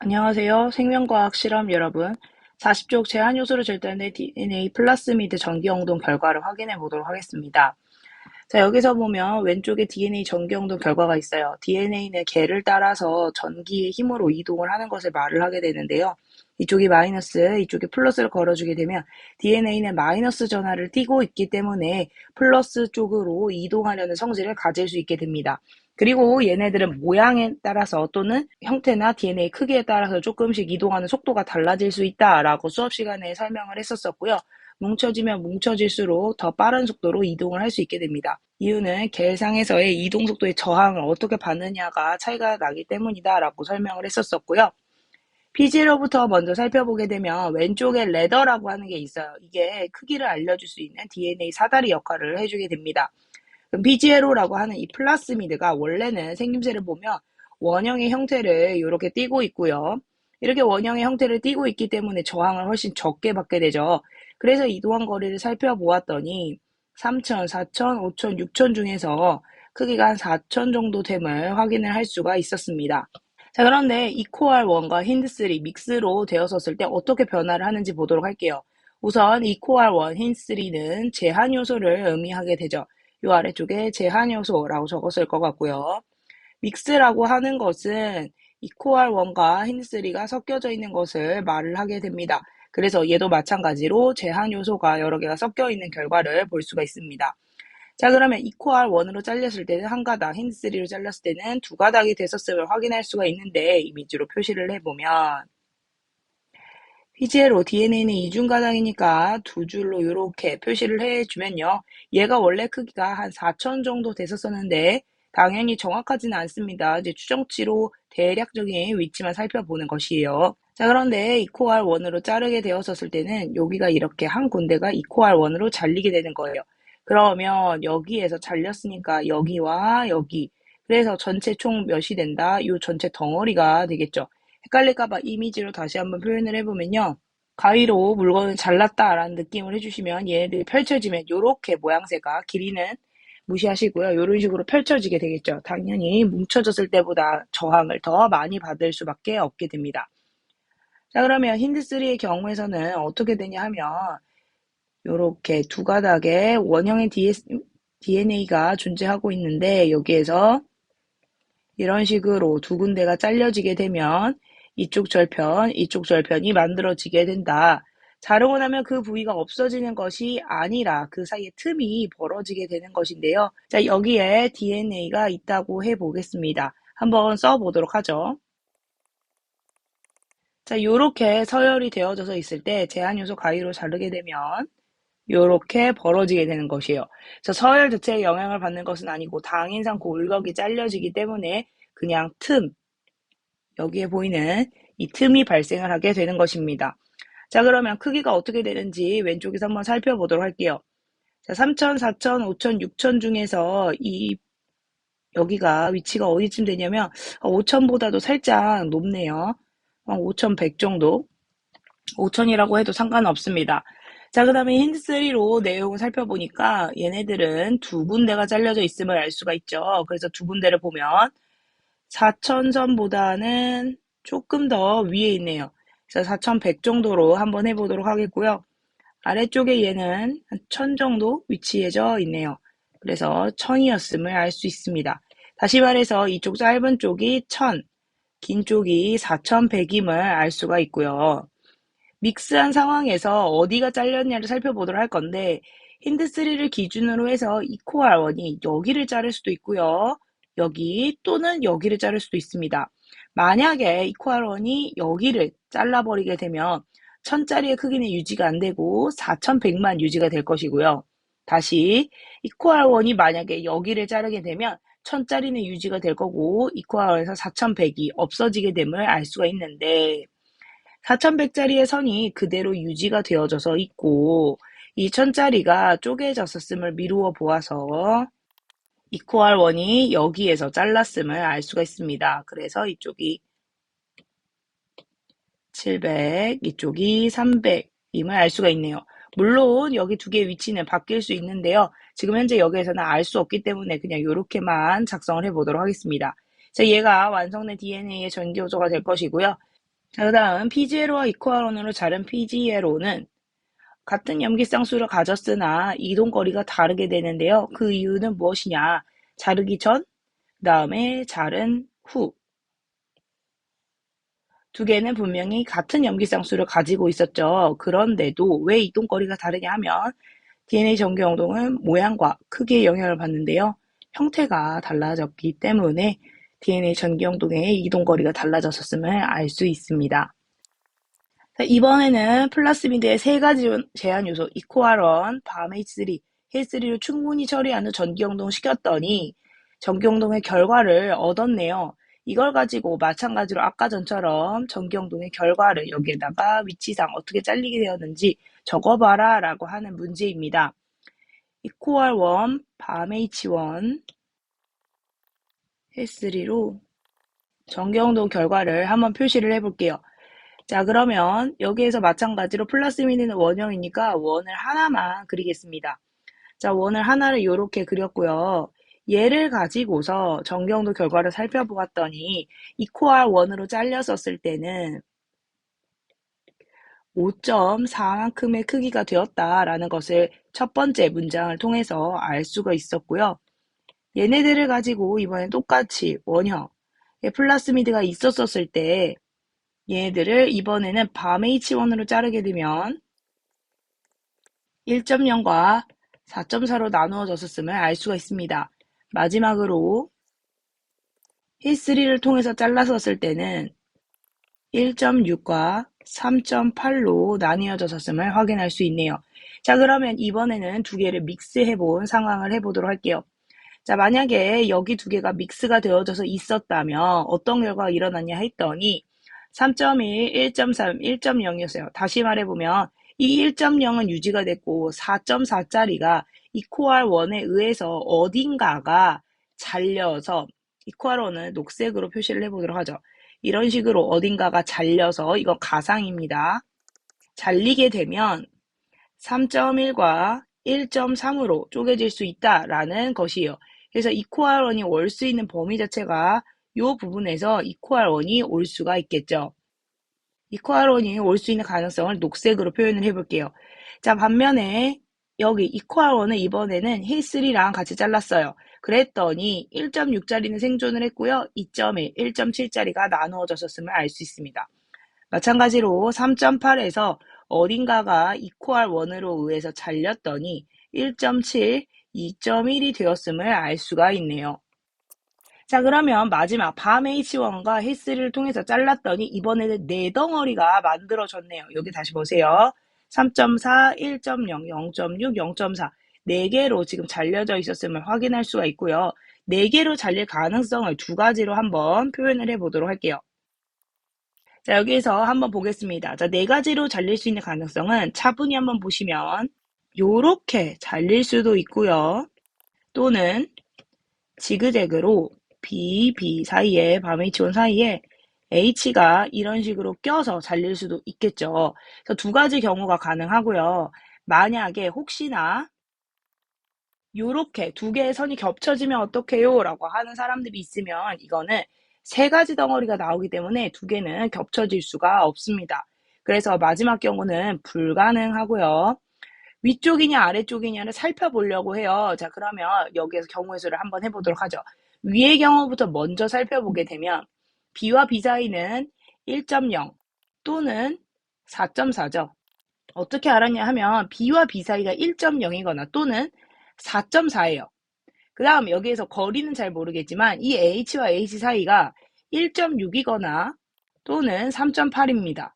안녕하세요. 생명과학 실험 여러분. 40족 제한 요소를 절대하는 DNA 플라스미드 전기영동 결과를 확인해 보도록 하겠습니다. 자, 여기서 보면 왼쪽에 DNA 전기영동 결과가 있어요. DNA는 개를 따라서 전기의 힘으로 이동을 하는 것을 말을 하게 되는데요. 이쪽이 마이너스, 이쪽이 플러스를 걸어주게 되면 DNA는 마이너스 전하를 띠고 있기 때문에 플러스 쪽으로 이동하려는 성질을 가질 수 있게 됩니다. 그리고 얘네들은 모양에 따라서 또는 형태나 DNA 크기에 따라서 조금씩 이동하는 속도가 달라질 수 있다라고 수업 시간에 설명을 했었었고요. 뭉쳐지면 뭉쳐질수록 더 빠른 속도로 이동을 할 수 있게 됩니다. 이유는 계상에서의 이동 속도의 저항을 어떻게 받느냐가 차이가 나기 때문이다라고 설명을 했었었고요. 피지로부터 먼저 살펴보게 되면 왼쪽에 레더라고 하는 게 있어요. 이게 크기를 알려줄 수 있는 DNA 사다리 역할을 해주게 됩니다. 그럼 PGLO라고 하는 이 플라스미드가 원래는 생김새를 보면 원형의 형태를 이렇게 띠고 있고요. 이렇게 원형의 형태를 띠고 있기 때문에 저항을 훨씬 적게 받게 되죠. 그래서 이동한 거리를 살펴보았더니 3천, 4천, 5천, 6천 중에서 크기가 한 4천 정도 됨을 확인을 할 수가 있었습니다. 자, 그런데 이코알1과 힌드3 믹스로 되었었을 때 어떻게 변화를 하는지 보도록 할게요. 우선 이코알1, 힌드3는 제한 요소를 의미하게 되죠. 요 아래쪽에 제한 요소라고 적었을 것 같고요. 믹스라고 하는 것은 이코알1과 힌드3가 섞여져 있는 것을 말을 하게 됩니다. 그래서 얘도 마찬가지로 제한 요소가 여러 개가 섞여 있는 결과를 볼 수가 있습니다. 자, 그러면 이코알1으로 잘렸을 때는 한 가닥, 힌드3로 잘렸을 때는 두 가닥이 됐었음을 확인할 수가 있는데 이미지로 표시를 해보면 PG로 DNA는 이중 가닥이니까 두 줄로 이렇게 표시를 해주면요. 얘가 원래 크기가 한 4천 정도 됐었었는데 당연히 정확하지는 않습니다. 이제 추정치로 대략적인 위치만 살펴보는 것이에요. 자, 그런데 이코알1으로 자르게 되었었을 때는 여기가 이렇게 한 군데가 이코알1으로 잘리게 되는 거예요. 그러면 여기에서 잘렸으니까 여기와 여기. 그래서 전체 총 몇이 된다? 이 전체 덩어리가 되겠죠. 헷갈릴까봐 이미지로 다시 한번 표현을 해보면요. 가위로 물건을 잘랐다라는 느낌을 해주시면 얘네들이 펼쳐지면 이렇게 모양새가 길이는 무시하시고요. 이런 식으로 펼쳐지게 되겠죠. 당연히 뭉쳐졌을 때보다 저항을 더 많이 받을 수밖에 없게 됩니다. 자, 그러면 힌드3의 경우에서는 어떻게 되냐 하면 이렇게 두 가닥의 원형의 DNA가 존재하고 있는데 여기에서 이런 식으로 두 군데가 잘려지게 되면 이쪽 절편, 이쪽 절편이 만들어지게 된다. 자르고 나면 그 부위가 없어지는 것이 아니라 그 사이에 틈이 벌어지게 되는 것인데요. 자, 여기에 DNA가 있다고 해보겠습니다. 한번 써보도록 하죠. 자, 요렇게 서열이 되어져서 있을 때 제한 요소 가위로 자르게 되면 요렇게 벌어지게 되는 것이에요. 그래서 서열 자체에 영향을 받는 것은 아니고 당인상 골격이 잘려지기 때문에 그냥 틈, 여기에 보이는 이 틈이 발생을 하게 되는 것입니다. 자, 그러면 크기가 어떻게 되는지 왼쪽에서 한번 살펴보도록 할게요. 자, 3천, 4천, 5천, 6천 중에서 여기가 위치가 어디쯤 되냐면 5천보다도 살짝 높네요. 5,100 정도. 5천이라고 해도 상관없습니다. 자, 그 다음에 힌트3로 내용을 살펴보니까 얘네들은 두 군데가 잘려져 있음을 알 수가 있죠. 그래서 두 군데를 보면 4천선보다는 조금 더 위에 있네요. 그래서 4,100 정도로 한번 해보도록 하겠고요. 아래쪽에 얘는 한 1,000 정도 위치해져 있네요. 그래서 1,000이었음을 알 수 있습니다. 다시 말해서 이쪽 짧은 쪽이 1,000, 긴 쪽이 4,100임을 알 수가 있고요. 믹스한 상황에서 어디가 잘렸냐를 살펴보도록 할 건데 힌트3를 기준으로 해서 이코알1이 여기를 자를 수도 있고요. 여기 또는 여기를 자를 수도 있습니다. 만약에 이코알1이 여기를 잘라버리게 되면 1,000짜리의 크기는 유지가 안 되고 4,100만 유지가 될 것이고요. 다시 이코알1이 만약에 여기를 자르게 되면 1,000짜리는 유지가 될 거고 이코알1에서 4,100이 없어지게 됨을 알 수가 있는데 4,100짜리의 선이 그대로 유지가 되어져서 있고 2,000짜리가 쪼개졌었음을 미루어 보아서 이코알1이 여기에서 잘랐음을 알 수가 있습니다. 그래서 이쪽이 700, 이쪽이 300임을 알 수가 있네요. 물론 여기 두 개의 위치는 바뀔 수 있는데요. 지금 현재 여기에서는 알 수 없기 때문에 그냥 이렇게만 작성을 해보도록 하겠습니다. 자, 얘가 완성된 DNA의 전기요소가 될 것이고요. 자, 그 다음 PGLO와 이코알원으로 자른 PGLO는 같은 염기쌍수를 가졌으나 이동거리가 다르게 되는데요. 그 이유는 무엇이냐? 자르기 전, 그 다음에 자른 후. 두 개는 분명히 같은 염기쌍수를 가지고 있었죠. 그런데도 왜 이동거리가 다르냐 하면 DNA 전개영동은 모양과 크기에 영향을 받는데요. 형태가 달라졌기 때문에 DNA 전개영동의 이동거리가 달라졌음을 알 수 있습니다. 자, 이번에는 플라스미드의 세 가지 제한 요소 이코알원, 밤H3, 헬3를 충분히 처리한 후 전기영동 시켰더니 전기영동의 결과를 얻었네요. 이걸 가지고 마찬가지로 아까 전처럼 전기영동의 결과를 여기에다가 위치상 어떻게 잘리게 되었는지 적어봐라 라고 하는 문제입니다. 이코알1, 밤H1, 헬3로 전기영동 결과를 한번 표시를 해볼게요. 자, 그러면 여기에서 마찬가지로 플라스미드는 원형이니까 원을 하나만 그리겠습니다. 자, 원을 하나를 이렇게 그렸고요. 얘를 가지고서 전기영도 결과를 살펴보았더니 이코알1으로 잘렸었을 때는 5.4만큼의 크기가 되었다라는 것을 첫 번째 문장을 통해서 알 수가 있었고요. 얘네들을 가지고 이번엔 똑같이 원형, 플라스미드가 있었을 때 얘네들을 이번에는 밤H1으로 자르게 되면 1.0과 4.4로 나누어졌음을 알 수가 있습니다. 마지막으로 힐3를 통해서 잘랐었을 때는 1.6과 3.8로 나뉘어졌음을 확인할 수 있네요. 자, 그러면 이번에는 두 개를 믹스해본 상황을 해보도록 할게요. 자, 만약에 여기 두 개가 믹스가 되어져서 있었다면 어떤 결과가 일어났냐 했더니 3.1, 1.3, 1.0이었어요. 다시 말해보면 이 1.0은 유지가 됐고 4.4짜리가 이코알1에 의해서 어딘가가 잘려서 이코알1은 녹색으로 표시를 해보도록 하죠. 이런 식으로 어딘가가 잘려서 이건 가상입니다. 잘리게 되면 3.1과 1.3으로 쪼개질 수 있다라는 것이에요. 그래서 이코알1이 올 수 있는 범위 자체가 이 부분에서 이코알1이 올 수가 있겠죠. 이코알1이 올 수 있는 가능성을 녹색으로 표현을 해볼게요. 자, 반면에 여기 이코알1은 이번에는 힐3랑 같이 잘랐어요. 그랬더니 1.6짜리는 생존을 했고요. 2.1, 1.7짜리가 나누어졌음을 알 수 있습니다. 마찬가지로 3.8에서 어딘가가 이코알1으로 의해서 잘렸더니 1.7, 2.1이 되었음을 알 수가 있네요. 자, 그러면 마지막 밤H1과 힐3를 통해서 잘랐더니 이번에는 네 덩어리가 만들어졌네요. 여기 다시 보세요. 3.4, 1.0, 0.6, 0.4 네 개로 지금 잘려져 있었음을 확인할 수가 있고요. 네 개로 잘릴 가능성을 두 가지로 한번 표현을 해보도록 할게요. 자, 여기에서 한번 보겠습니다. 자, 네 가지로 잘릴 수 있는 가능성은 차분히 한번 보시면 요렇게 잘릴 수도 있고요. 또는 지그재그로 B 사이에 밤H1 사이에 H가 이런 식으로 껴서 잘릴 수도 있겠죠. 그래서 두 가지 경우가 가능하고요. 만약에 혹시나 요렇게 두 개의 선이 겹쳐지면 어떡해요? 라고 하는 사람들이 있으면 이거는 세 가지 덩어리가 나오기 때문에 두 개는 겹쳐질 수가 없습니다. 그래서 마지막 경우는 불가능하고요. 위쪽이냐 아래쪽이냐를 살펴보려고 해요. 자, 그러면 여기에서 경우의 수를 한번 해보도록 하죠. 위의 경우부터 먼저 살펴보게 되면 B와 B 사이는 1.0 또는 4.4죠. 어떻게 알았냐 하면 B와 B 사이가 1.0이거나 또는 4.4예요. 그 다음 여기에서 거리는 잘 모르겠지만 이 H와 H 사이가 1.6이거나 또는 3.8입니다.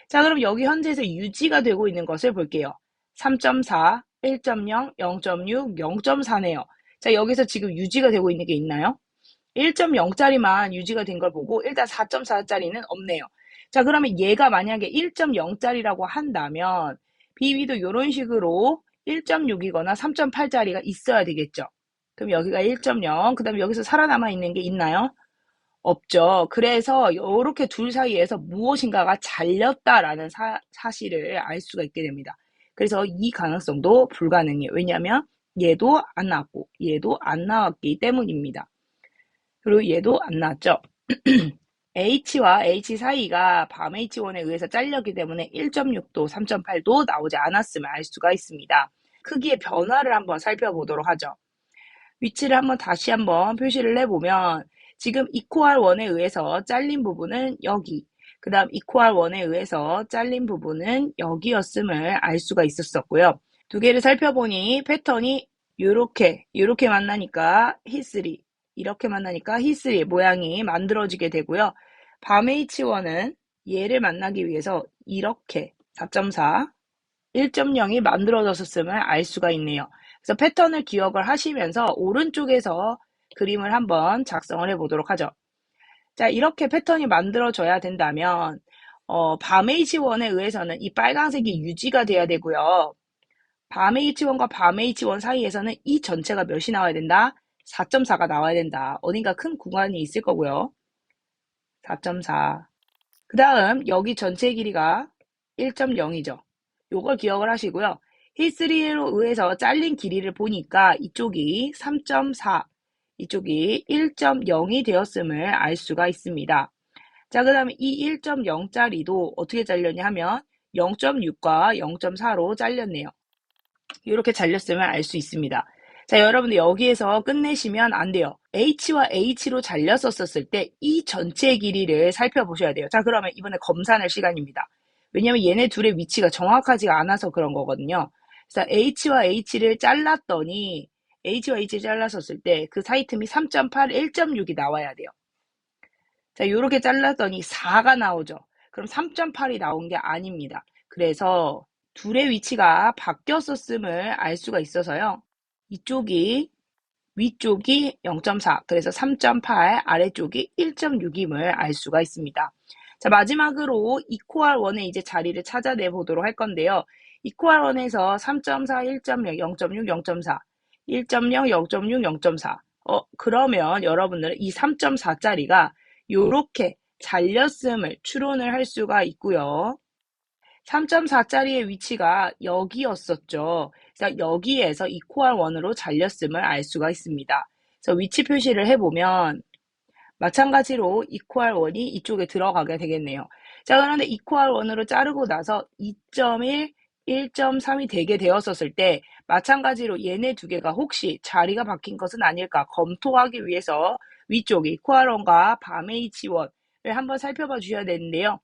자, 그럼 여기 현재에서 유지가 되고 있는 것을 볼게요. 3.4, 1.0, 0.6, 0.4네요. 자, 여기서 지금 유지가 되고 있는 게 있나요? 1.0짜리만 유지가 된 걸 보고 일단 4.4짜리는 없네요. 자, 그러면 얘가 만약에 1.0짜리라고 한다면 BB도 이런 식으로 1.6이거나 3.8짜리가 있어야 되겠죠. 그럼 여기가 1.0, 그 다음에 여기서 살아남아 있는 게 있나요? 없죠. 그래서 이렇게 둘 사이에서 무엇인가가 잘렸다라는 사실을 알 수가 있게 됩니다. 그래서 이 가능성도 불가능해요. 왜냐하면 얘도 안 나왔고 얘도 안 나왔기 때문입니다. 그리고 얘도 안 나왔죠. H와 H 사이가 밤 H1에 의해서 잘렸기 때문에 1.6도, 3.8도 나오지 않았음을 알 수가 있습니다. 크기의 변화를 한번 살펴보도록 하죠. 위치를 다시 한번 표시를 해보면 지금 equal 1에 의해서 잘린 부분은 여기, 그 다음 equal 1에 의해서 잘린 부분은 여기였음을 알 수가 있었고요. 두 개를 살펴보니 패턴이 요렇게 만나니까 히스리, 이렇게 만나니까 히스리 모양이 만들어지게 되고요. 밤 H1은 얘를 만나기 위해서 이렇게 4.4, 1.0이 만들어졌음을 알 수가 있네요. 그래서 패턴을 기억을 하시면서 오른쪽에서 그림을 한번 작성을 해보도록 하죠. 자, 이렇게 패턴이 만들어져야 된다면 밤 H1에 의해서는 이 빨간색이 유지가 돼야 되고요. 밤 H1과 밤 H1 사이에서는 이 전체가 몇이 나와야 된다? 4.4가 나와야 된다. 어딘가 큰 구간이 있을 거고요. 4.4. 그 다음 여기 전체 길이가 1.0이죠. 요걸 기억을 하시고요. 히3로 의해서 잘린 길이를 보니까 이쪽이 3.4, 이쪽이 1.0이 되었음을 알 수가 있습니다. 자, 그 다음에 이 1.0짜리도 어떻게 잘렸냐 하면 0.6과 0.4로 잘렸네요. 이렇게 잘렸음을 알 수 있습니다. 자, 여러분들 여기에서 끝내시면 안 돼요. H와 H로 잘렸었을 때 이 전체 길이를 살펴보셔야 돼요. 자, 그러면 이번에 검사할 시간입니다. 왜냐면 얘네 둘의 위치가 정확하지가 않아서 그런 거거든요. 그래서 H와 H를 잘랐더니 H와 H를 잘랐었을 때 그 사이 틈이 3.8, 1.6이 나와야 돼요. 자, 요렇게 잘랐더니 4가 나오죠. 그럼 3.8이 나온 게 아닙니다. 그래서 둘의 위치가 바뀌었었음을 알 수가 있어서요. 이쪽이 위쪽이 0.4, 그래서 3.8, 아래쪽이 1.6임을 알 수가 있습니다. 자, 마지막으로 equal 1의 이제 자리를 찾아내 보도록 할 건데요. equal 1에서 3.4, 1.0, 0.6, 0.4, 1.0, 0.6, 0.4. 그러면 여러분들은 이 3.4짜리가 요렇게 잘렸음을 추론을 할 수가 있고요. 3.4짜리의 위치가 여기였었죠. 그래서 여기에서 equal 1으로 잘렸음을 알 수가 있습니다. 그래서 위치 표시를 해보면 마찬가지로 equal 1이 이쪽에 들어가게 되겠네요. 자, 그런데 equal 1으로 자르고 나서 2.1, 1.3이 되게 되었었을 때 마찬가지로 얘네 두 개가 혹시 자리가 바뀐 것은 아닐까 검토하기 위해서 위쪽 equal 1과 밤 H1을 한번 살펴봐 주셔야 되는데요.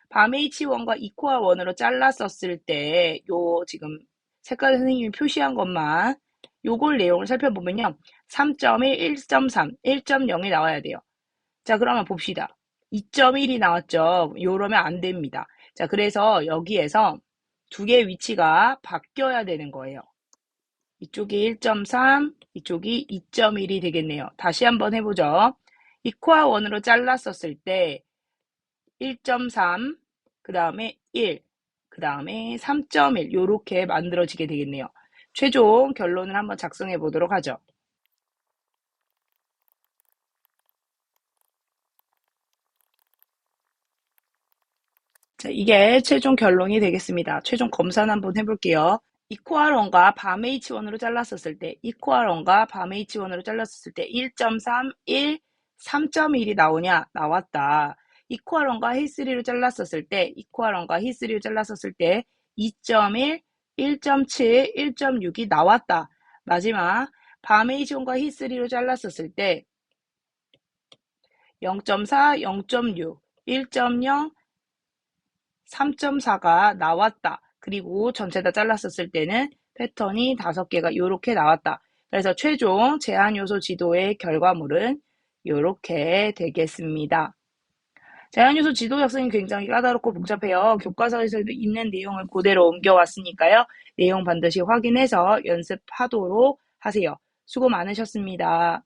밤 H1과 equal 1으로 잘랐었을 때 요 지금 색깔 선생님이 표시한 것만 요걸 내용을 살펴보면요. 3.1, 1.3, 1.0이 나와야 돼요. 자, 그러면 봅시다. 2.1이 나왔죠. 요러면 안 됩니다. 자, 그래서 여기에서 두 개의 위치가 바뀌어야 되는 거예요. 이쪽이 1.3, 이쪽이 2.1이 되겠네요. 다시 한번 해보죠. equal 1으로 잘랐었을 때 1.3, 그 다음에 1, 그 다음에 3.1 요렇게 만들어지게 되겠네요. 최종 결론을 한번 작성해 보도록 하죠. 자, 이게 최종 결론이 되겠습니다. 최종 검사는 한번 해볼게요. equal 1과 밤 H1으로 잘랐었을 때, equal 1과 밤 H1으로 잘랐었을 때 1.3, 1, 3.1이 나오냐? 나왔다. equal 1과 히3로 잘랐었을 때, equal 1과 히3로 잘랐었을 때 2.1, 1.7, 1.6이 나왔다. 마지막 밤 H1과 히3로 잘랐었을 때 0.4, 0.6, 1.0, 3.4가 나왔다. 그리고 전체 다 잘랐었을 때는 패턴이 5개가 이렇게 나왔다. 그래서 최종 제한 요소 지도의 결과물은 이렇게 되겠습니다. 제한 요소 지도 작성이 굉장히 까다롭고 복잡해요. 교과서에서도 있는 내용을 그대로 옮겨왔으니까요. 내용 반드시 확인해서 연습하도록 하세요. 수고 많으셨습니다.